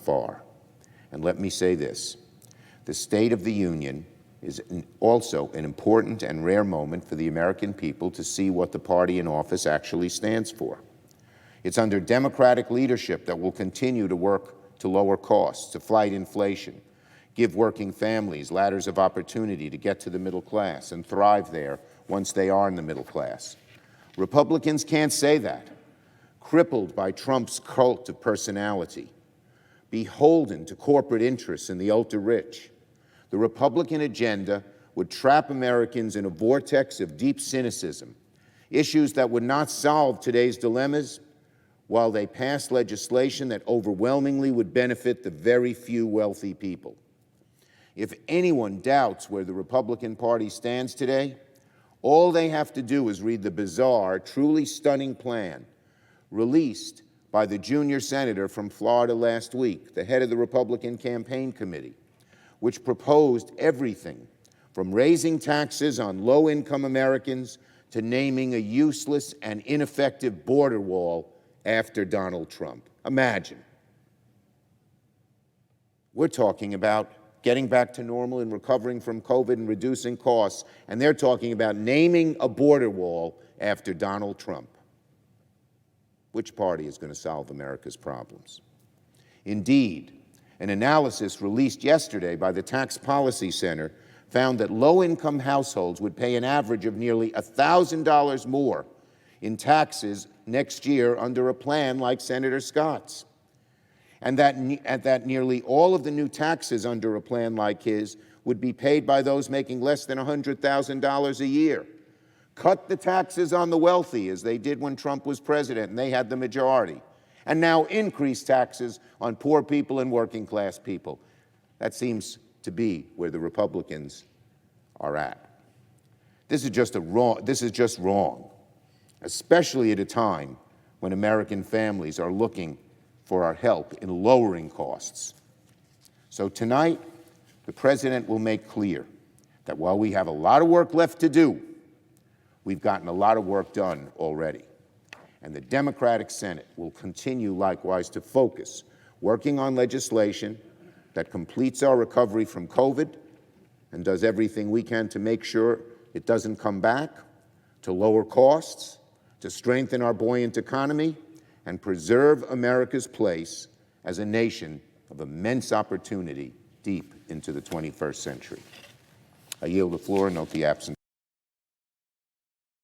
far. And let me say this, the State of the Union is also an important and rare moment for the American people to see what the party in office actually stands for. It's under Democratic leadership that will continue to work to lower costs, to fight inflation, give working families ladders of opportunity to get to the middle class and thrive there once they are in the middle class. Republicans can't say that. Crippled by Trump's cult of personality, beholden to corporate interests and the ultra-rich, the Republican agenda would trap Americans in a vortex of deep cynicism, issues that would not solve today's dilemmas, while they pass legislation that overwhelmingly would benefit the very few wealthy people. If anyone doubts where the Republican Party stands today, all they have to do is read the bizarre, truly stunning plan released by the junior senator from Florida last week, the head of the Republican campaign committee, which proposed everything from raising taxes on low-income Americans to naming a useless and ineffective border wall after Donald Trump. Imagine. We're talking about getting back to normal and recovering from COVID and reducing costs, and they're talking about naming a border wall after Donald Trump. Which party is going to solve America's problems? Indeed, an analysis released yesterday by the Tax Policy Center found that low-income households would pay an average of nearly $1,000 more in taxes next year under a plan like Senator Scott's, and that nearly all of the new taxes under a plan like his would be paid by those making less than $100,000 a year. Cut the taxes on the wealthy, as they did when Trump was president and they had the majority, and now increase taxes on poor people and working-class people. That seems to be where the Republicans are at. This is just wrong, especially at a time when American families are looking for our help in lowering costs. So tonight, the President will make clear that while we have a lot of work left to do, we've gotten a lot of work done already. And the Democratic Senate will continue likewise to focus, working on legislation that completes our recovery from COVID and does everything we can to make sure it doesn't come back, to lower costs, to strengthen our buoyant economy, and preserve America's place as a nation of immense opportunity deep into the 21st century. I yield the floor and note the absence.